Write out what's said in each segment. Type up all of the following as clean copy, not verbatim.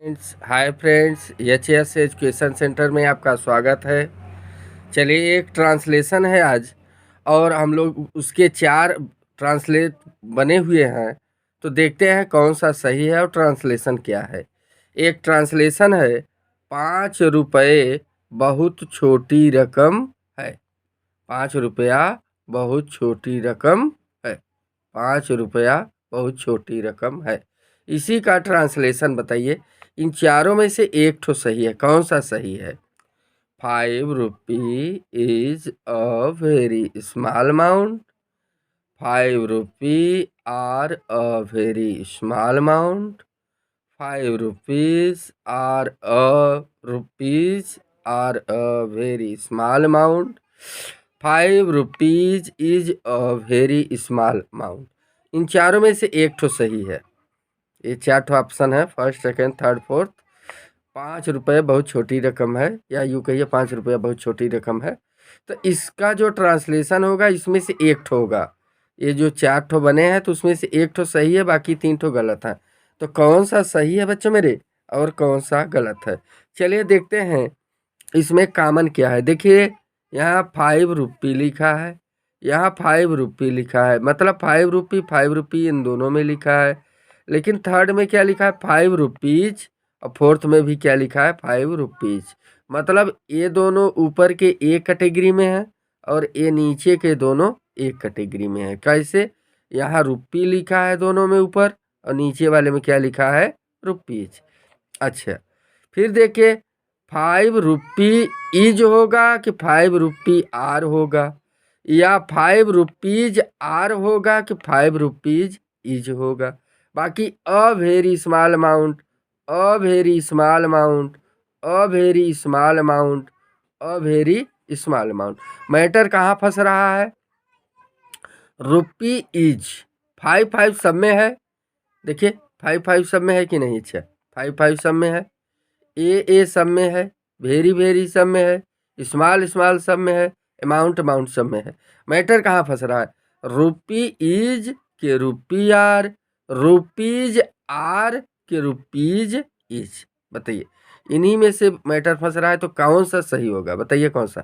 Hi friends, H education centre में आपका स्वागत है। चलिए, एक ट्रांसलेशन है आज और हम लोग उसके 4 ट्रांसलेट बने हुए हैं, तो देखते हैं कौन सा सही है और ट्रांसलेशन क्या है। एक ट्रांसलेशन है 5 रुपये बहुत छोटी रकम है। 5 रुपया बहुत छोटी रकम है। 5 रुपया बहुत छोटी रकम है। इसी का ट्रांसलेशन बताइए। इन चारों में से एक ठो सही है, कौन सा सही है? 5 rupee is a very small amount. 5 rupee are a very small amount. 5 rupees are a very small amount. 5 rupees is a very small amount. इन चारों में से एक ठो सही है। ये 4 ठो ऑप्शन है, फर्स्ट, सेकंड, थर्ड, फोर्थ। 5 रुपये बहुत छोटी रकम है, या यूँ कहिए 5 रुपया बहुत छोटी रकम है। तो इसका जो ट्रांसलेशन होगा इसमें से एक ठो होगा। ये जो 4 ठो बने हैं तो उसमें से एक ठो सही है, बाकी 3 ठो गलत है। तो कौन सा सही है बच्चों मेरे, और कौन सा गलत है? चलिए देखते हैं इसमें कॉमन क्या है। देखिए, यहाँ 5 रुपी लिखा है, यहाँ 5 रुपी लिखा है, मतलब 5 रुपी इन दोनों में लिखा है। लेकिन थर्ड में क्या लिखा है? 5 रुपीज। और फोर्थ में भी क्या लिखा है? 5 रुपीज। मतलब ये दोनों ऊपर के एक कैटेगरी में है और ये नीचे के दोनों एक कैटेगरी में है। कैसे? यहाँ रुपी लिखा है दोनों में ऊपर, और नीचे वाले में क्या लिखा है? रुपीज। अच्छा, फिर देखिए, 5 रुपी इज होगा कि 5 रुपी आर होगा, या 5 रुपीज आर होगा कि 5 रुपीज इज होगा। बाकी अ वेरी स्मॉल अमाउंट, अ वेरी स्मॉल अमाउंट, अ वेरी स्मॉल अमाउंट, अ वेरी स्मॉल अमाउंट। मैटर कहाँ फंस रहा है? रुपी इज 5 5 सब में है। देखिए, 5 5 सब में है कि नहीं? अच्छा, 5 5 सब में है, ए सब में है, वेरी वेरी सब में है, स्मॉल स्मॉल सब में है, अमाउंट अमाउंट सब में है। मैटर कहाँ फंस रहा है? रुपी इज के रुपी आर, रुपीज आर के रुपीज इज। बताइए, इन्हीं में से मैटर फंस रहा है, तो कौन सा सही होगा? बताइए कौन सा?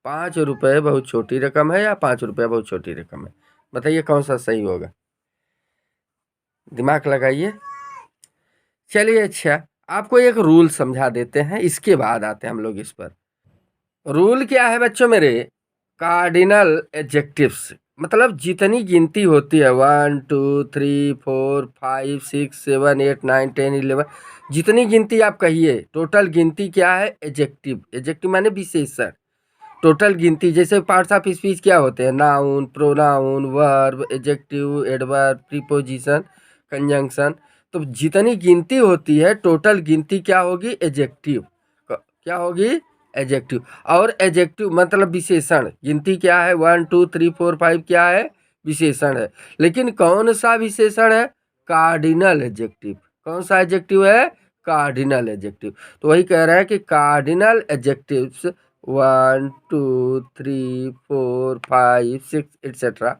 5 रुपये बहुत छोटी रकम है या 5 रुपया बहुत छोटी रकम है? बताइए कौन सा सही होगा? दिमाग लगाइए। चलिए, अच्छा, आपको एक रूल समझा देते हैं, इसके बाद आते हैं हम लोग इस पर। रूल क्या है बच्चों मेरे? कार्डिनल एडजेक्टिव्स, मतलब जितनी गिनती होती है 1 2 3 4 5 6 7 8 9 10 11, जितनी गिनती आप कहिए, टोटल गिनती क्या है? एडजेक्टिव। एडजेक्टिव माने विशेषण। टोटल गिनती, जैसे पार्ट्स ऑफ स्पीच क्या होते हैं? Noun, pronoun, verb, adjective, adverb, preposition, conjunction. तो जितनी गिनती होती है, टोटल गिनती क्या होगी? एडजेक्टिव। क्या होगी? एडजेक्टिव। और एडजेक्टिव मतलब विशेषण। गिनती क्या है? 1 2 3 4 5 क्या है? विशेषण है। लेकिन कौन सा विशेषण है? Cardinal adjective. कौन सा एडजेक्टिव है? Cardinal adjective. तो वही कह रहा है कि कार्डिनल एडजेक्टिव्स 1 2 3 4 5 6 एट्सेट्रा,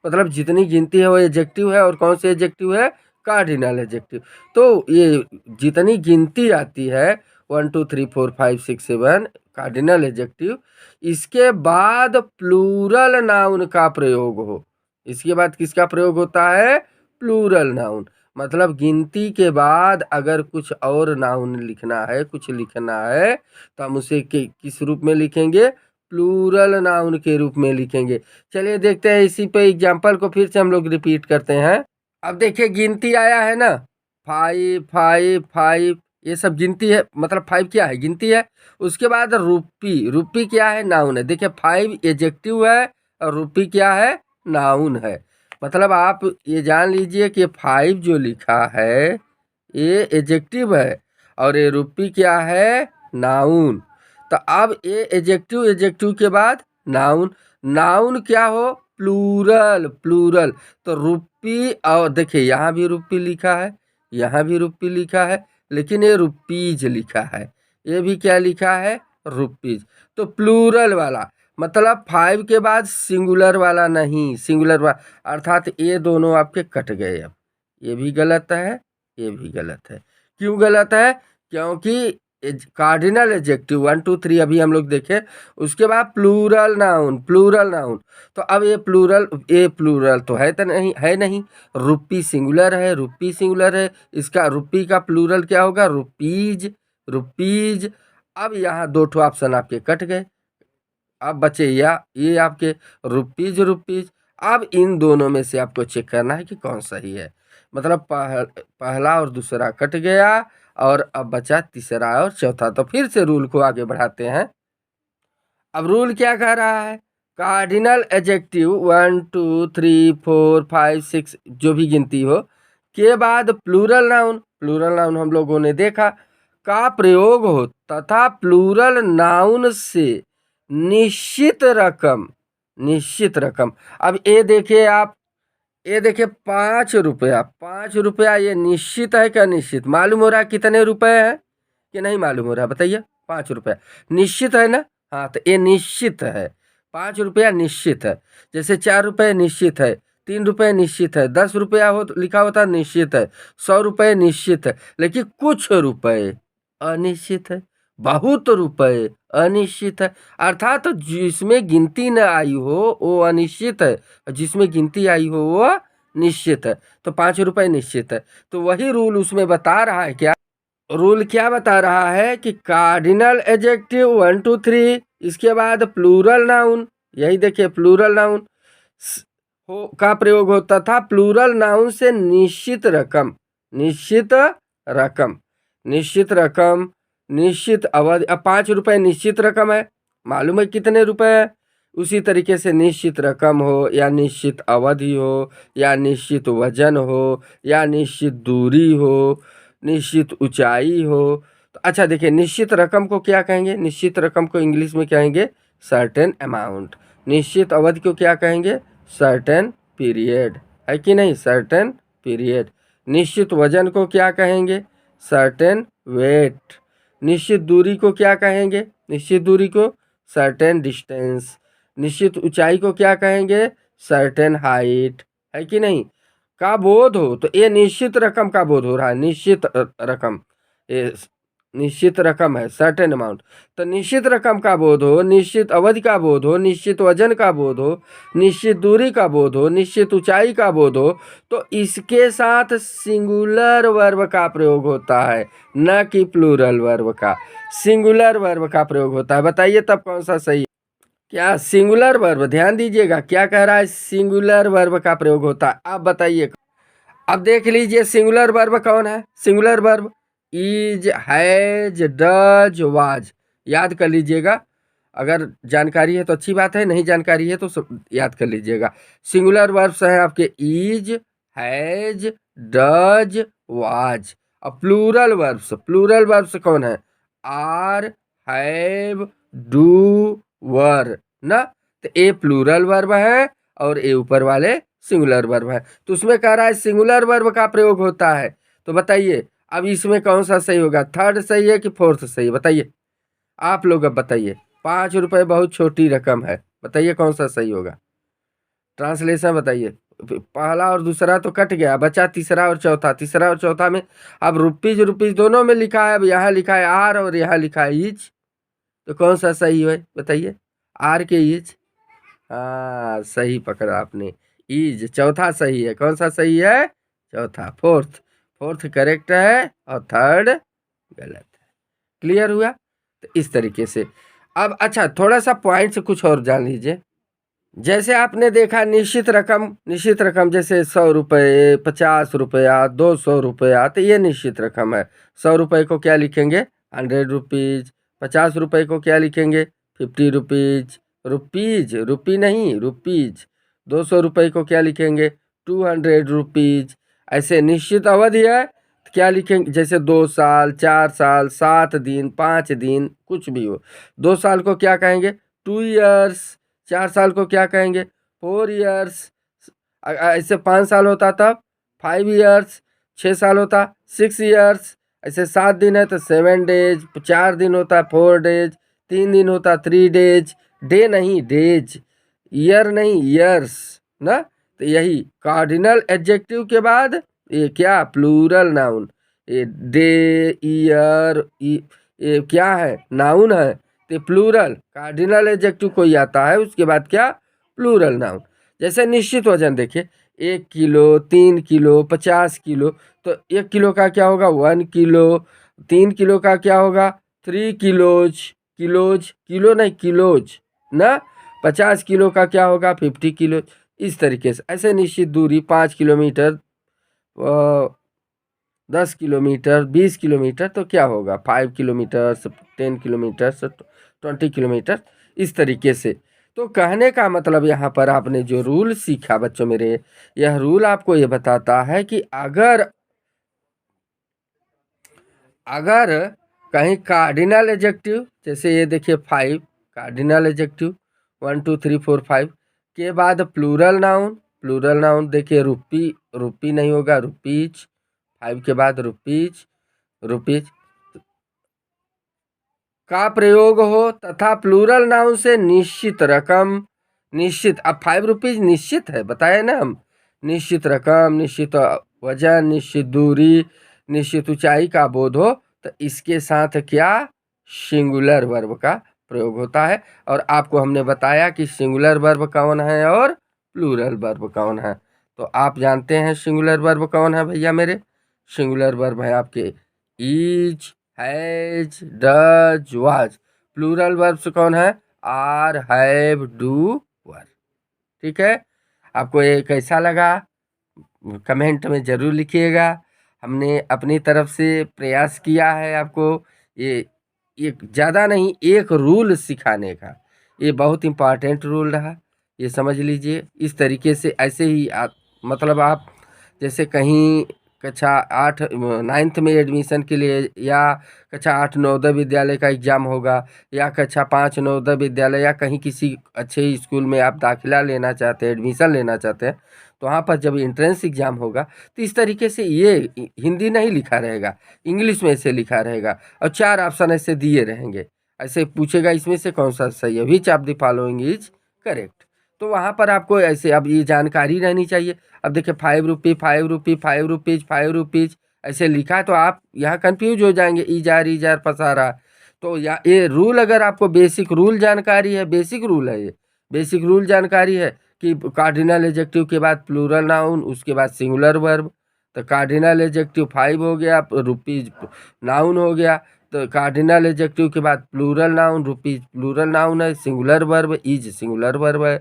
मतलब जितनी गिनती है वो एडजेक्टिव है। और कौन से एडजेक्टिव है? Cardinal adjective. तो ये जितनी गिनती आती है 1 2 3 4 5 6 7 कार्डिनल एडजेक्टिव, इसके बाद प्लूरल नाउन का प्रयोग हो। इसके बाद किसका प्रयोग होता है? Plural noun. मतलब गिनती के बाद अगर कुछ और नाउन लिखना है, कुछ लिखना है, तो हम उसे किस रूप में लिखेंगे? प्लूरल नाउन के रूप में लिखेंगे। चलिए देखते हैं, इसी पे एग्जाम्पल को फिर से हम लोग रिपीट करते हैं। अब देखिए, गिनती आया है ना, 5 5 5, ये सब गिनती है, मतलब 5 क्या है? गिनती है। उसके बाद रुपी, रुपी क्या है? नाउन है। देखिए, 5 एडजेक्टिव है और रुपी क्या है? नाउन है। मतलब आप ये जान लीजिए कि 5 जो लिखा है ये एडजेक्टिव है, और ये रुपी क्या है? नाउन। तो अब ये एडजेक्टिव, एडजेक्टिव के बाद नाउन, नाउन क्या हो? Plural, plural. तो रुपी, और देखिए यहाँ भी रुपी लिखा है, यहाँ भी रुपी लिखा है, लेकिन ये रुपीज लिखा है। ये भी क्या लिखा है? रुपीज। तो प्लूरल वाला, मतलब 5 के बाद सिंगुलर वाला नहीं, सिंगुलर वाला, अर्थात ये दोनों आपके कट गए। अब ये भी गलत है, ये भी गलत है। क्यों गलत है? क्योंकि कार्डिनल एडजेक्टिव 1 2 3 अभी हम लोग देखे, उसके बाद प्लूरल नाउन, प्लूरल नाउन। तो अब ये प्लूरल तो है तो नहीं, है नहीं। रुपी सिंगुलर है, रुपी सिंगुलर है, इसका रुपी का प्लूरल क्या होगा? Rupees, rupees. अब यहाँ दो ठो ऑप्शन आपके कट गए, अब बचे या ये आपके रुपीज, रुपीज। अब इन दोनों में से आपको चेक करना है कि कौन सही है। मतलब पहला और दूसरा कट गया और अब बचा तीसरा और चौथा। तो फिर से रूल को आगे बढ़ाते हैं। अब रूल क्या कह रहा है? कार्डिनल एडजेक्टिव 1 2 3 4 5 6 जो भी गिनती हो के बाद प्लूरल नाउन, प्लूरल नाउन हम लोगों ने देखा का प्रयोग हो तथा प्लूरल नाउन से निश्चित रकम, निश्चित रकम। अब ये देखिए आप, ये देखिए 5 रुपया, 5 रुपया ये निश्चित है क्या? निश्चित। मालूम हो रहा है कितने रुपए हैं कि नहीं मालूम हो रहा है? बताइए। 5 रुपया निश्चित है ना? हाँ, तो ये निश्चित है। 5 रुपया निश्चित है। जैसे 4 रुपये निश्चित है, 3 रुपये निश्चित है, 10 रुपया हो तो लिखा होता निश्चित है, 100 रुपये निश्चित है। लेकिन कुछ रुपए अनिश्चित है, बहुत रुपए अनिश्चित है। अर्थात जिसमें गिनती न आई हो वो अनिश्चित है, जिसमें गिनती आई हो वो निश्चित है। तो 5 रुपये निश्चित है। तो वही रूल उसमें बता रहा है क्या? रूल क्या बता रहा है कि कार्डिनल एडजेक्टिव 1 2 3 इसके बाद प्लूरल नाउन, यही देखिए प्लूरल नाउन हो का प्रयोग होता था प्लूरल नाउन से निश्चित रकम, निश्चित रकम, निश्चित रकम, निश्चित अवधि। अब 5 रुपये निश्चित रकम है, मालूम है कितने रुपए है। उसी तरीके से निश्चित रकम हो या निश्चित अवधि हो या निश्चित वजन हो या निश्चित दूरी हो, निश्चित ऊंचाई हो। तो अच्छा देखिए, निश्चित रकम को क्या कहेंगे? निश्चित रकम को इंग्लिश में कहेंगे सर्टेन अमाउंट। निश्चित अवधि को क्या कहेंगे? सर्टेन पीरियड, है कि नहीं? Certain period. निश्चित वजन को क्या कहेंगे? Certain weight. निश्चित दूरी को क्या कहेंगे? निश्चित दूरी को सर्टेन डिस्टेंस। निश्चित ऊंचाई को क्या कहेंगे? सर्टेन हाइट, है कि नहीं? का बोध हो तो ये निश्चित रकम का बोध हो रहा है, निश्चित रकम, ये निश्चित रकम है, सर्टेन अमाउंट। तो निश्चित रकम का बोध हो, निश्चित अवधि का बोध हो, निश्चित वजन का बोध हो, निश्चित दूरी का बोध हो, निश्चित ऊंचाई का बोध हो, तो इसके साथ सिंगुलर वर्ब का प्रयोग होता है, न कि प्लूरल वर्ब का। सिंगुलर वर्ब का प्रयोग होता है। बताइए तब कौन सा सही है? क्या सिंगुलर वर्ब? ध्यान दीजिएगा क्या कह रहा है, सिंगुलर वर्ब का प्रयोग होता है। आप बताइए। अब देख लीजिए सिंगुलर वर्ब कौन है? Singular verb is, has, does, was. याद कर लीजिएगा, अगर जानकारी है तो अच्छी बात है, नहीं जानकारी है तो याद कर लीजिएगा। सिंगुलर वर्ब्स हैं आपके इज, हैज, डज, वाज। अब प्लूरल वर्ब्स, प्लूरल वर्ब्स कौन है? आर, हैव, डू, वर ना। तो ए प्लूरल वर्ब है और ए ऊपर वाले सिंगुलर वर्ब है। तो उसमें कह रहा है सिंगुलर वर्ब का प्रयोग होता है। तो बताइए अब इसमें कौन सा सही होगा? थर्ड सही है कि फोर्थ सही है? बताइए आप लोग, अब बताइए। 5 रुपये बहुत छोटी रकम है, बताइए कौन सा सही होगा? ट्रांसलेशन बताइए। पहला और दूसरा तो कट गया, बचा तीसरा और चौथा। तीसरा और चौथा में अब रुपीज, रुपीज दोनों में लिखा है। अब यहाँ लिखा है आर और यहाँ लिखा है इज, तो कौन सा सही है बताइए? आर के इज। हाँ, सही पकड़ा आपने, इज चौथा सही है। कौन सा सही है? चौथा, फोर्थ। फोर्थ करेक्ट है और थर्ड गलत है। क्लियर हुआ? तो इस तरीके से अब अच्छा थोड़ा सा पॉइंट से कुछ और जान लीजिए। जैसे आपने देखा निश्चित रकम, निश्चित रकम जैसे 100 रुपये, 50 रुपया, 200 रुपया, तो ये निश्चित रकम है। 100 रुपये को क्या लिखेंगे? 100 रुपीज। 50 रुपये को क्या लिखेंगे? 50 रुपीज। रुपीज, रुपी नहीं, रुपीज। 200 रुपये को क्या लिखेंगे? 200 रुपीज। ऐसे निश्चित अवधि है तो क्या लिखेंगे? जैसे 2 साल, 4 साल, 7 दिन, 5 दिन, कुछ भी हो। 2 साल को क्या कहेंगे? 2 ईयर्स। 4 साल को क्या कहेंगे? 4 ईयर्स। ऐसे 5 साल होता तब 5 ईयर्स। 6 साल होता 6 ईयर्स। ऐसे 7 दिन है तो 7 डेज। 4 दिन होता 4 डेज। 3 दिन होता 3 डेज। डे नहीं, डेज। ईयर नहीं, ईयर्स ना। तो यही कार्डिनल एडजेक्टिव के बाद ये क्या? Plural noun. ये डे, ईयर, ये क्या है, नाउन है, तो प्लूरल कार्डिनल एडजेक्टिव कोई आता है उसके बाद क्या, प्लूरल नाउन। जैसे निश्चित वजन देखिए, 1 किलो, 3 किलो, 50 किलो, तो 1 किलो का क्या होगा, 1 किलो, 3 किलो का क्या होगा, 3 किलोज, किलोज, किलो नहीं किलोज ना, 50 किलो का क्या होगा, 50 किलो। इस तरीके से ऐसे निश्चित दूरी 5 किलोमीटर, 10 किलोमीटर, 20 किलोमीटर, तो क्या होगा, 5 किलोमीटर, 10 किलोमीटर, 20 किलोमीटर, इस तरीके से। तो कहने का मतलब यहाँ पर आपने जो रूल सीखा बच्चों मेरे, यह रूल आपको ये बताता है कि अगर अगर कहीं कार्डिनल एडजेक्टिव, जैसे ये देखिए 5 कार्डिनल एडजेक्टिव, 1 2 3 4 5 के बाद प्लूरल नाउन, प्लूरल नाउन देखिए रुपी, रुपी नहीं होगा, रुपीज, 5 के बाद रुपीज, रुपीज का प्रयोग हो तथा प्लूरल नाउन से निश्चित रकम, निश्चित, अब 5 रुपीज निश्चित है बताए ना हम, निश्चित रकम, निश्चित वजन, निश्चित दूरी, निश्चित ऊंचाई का बोध हो, तो इसके साथ क्या, सिंगुलर वर्ब का प्रयोग होता है। और आपको हमने बताया कि सिंगुलर वर्ब कौन है और प्लूरल वर्ब कौन है। तो आप जानते हैं सिंगुलर वर्ब कौन है भैया मेरे, सिंगुलर वर्ब है आपके is, has, does, was. Plural verbs कौन है, आर, हैव, डू, वर। ठीक है, आपको ये कैसा लगा कमेंट में ज़रूर लिखिएगा। हमने अपनी तरफ से प्रयास किया है आपको ये एक ज़्यादा नहीं, एक रूल सिखाने का। ये बहुत इम्पॉर्टेंट रूल रहा, ये समझ लीजिए। इस तरीके से ऐसे ही आप, मतलब आप जैसे कहीं कक्षा 8 9th में एडमिशन के लिए, या कक्षा 8 नवोदय विद्यालय का एग्ज़ाम होगा, या कक्षा 5 नवोदय विद्यालय, या कहीं किसी अच्छे स्कूल में आप दाखिला लेना चाहते हैं, एडमिशन लेना चाहते हैं, तो वहाँ पर जब एंट्रेंस एग्ज़ाम होगा तो इस तरीके से ये हिंदी नहीं लिखा रहेगा, इंग्लिश में ऐसे लिखा रहेगा, और 4 ऑप्शन ऐसे दिए रहेंगे। ऐसे पूछेगा इसमें से कौन सा सही है, which of the following is correct. तो वहाँ पर आपको ऐसे अब ये जानकारी रहनी चाहिए। अब देखिए 5 रुपये, 5 रुपये, 5 रुपीज़, 5 रुपीज़ ऐसे लिखा है, तो आप यहाँ कंफ्यूज हो जाएंगे, इजार पसारा। तो या ये रूल अगर आपको बेसिक रूल जानकारी है, बेसिक रूल है ये, बेसिक रूल जानकारी है कि कार्डिनल एडजेक्टिव के बाद प्लूरल नाउन, उसके बाद सिंगुलर वर्ब। तो कार्डिनल एडजेक्टिव 5 हो गया, रुपीज नाउन हो गया, तो कार्डिनल एडजेक्टिव के बाद plural noun, rupees plural noun है, singular verb is singular verb है,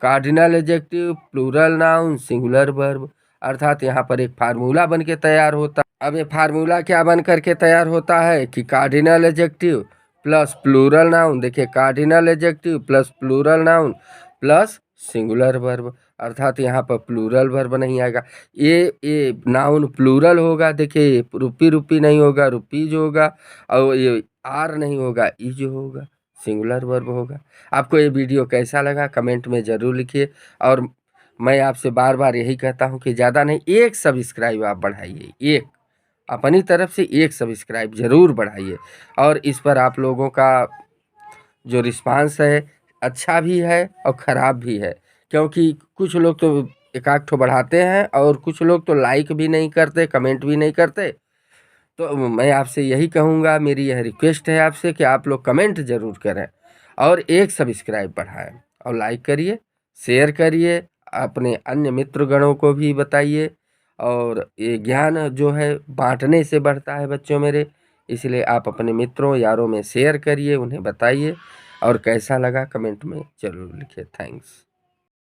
cardinal adjective plural noun singular verb. अर्थात यहाँ पर एक फार्मूला बन के तैयार होता है। अब ये फार्मूला क्या बन करके तैयार होता है कि cardinal adjective plus plural noun, देखिए cardinal adjective plus plural noun plus singular verb. अर्थात यहाँ पर प्लूरल वर्ब नहीं आएगा, ये नाउन प्लूरल होगा, देखिए रुपी रुपी नहीं होगा, रुपीज होगा, और ये आर नहीं होगा, इज होगा, सिंगुलर वर्ब होगा। आपको ये वीडियो कैसा लगा कमेंट में ज़रूर लिखिए। और मैं आपसे बार बार यही कहता हूँ कि ज़्यादा नहीं, एक सब्सक्राइब आप बढ़ाइए, एक अपनी तरफ से एक सब्सक्राइब ज़रूर बढ़ाइए। और इस पर आप लोगों का जो रिस्पांस है अच्छा भी है और ख़राब भी है, क्योंकि कुछ लोग तो एक आध ठो बढ़ाते हैं और कुछ लोग तो लाइक भी नहीं करते, कमेंट भी नहीं करते। तो मैं आपसे यही कहूँगा, मेरी यह रिक्वेस्ट है आपसे कि आप लोग कमेंट ज़रूर करें और एक सब्सक्राइब बढ़ाएं, और लाइक करिए, शेयर करिए, अपने अन्य मित्रगणों को भी बताइए। और ये ज्ञान जो है बांटने से बढ़ता है बच्चों मेरे, इसलिए आप अपने मित्रों यारों में शेयर करिए, उन्हें बताइए। और कैसा लगा कमेंट में ज़रूर लिखिए। थैंक्स।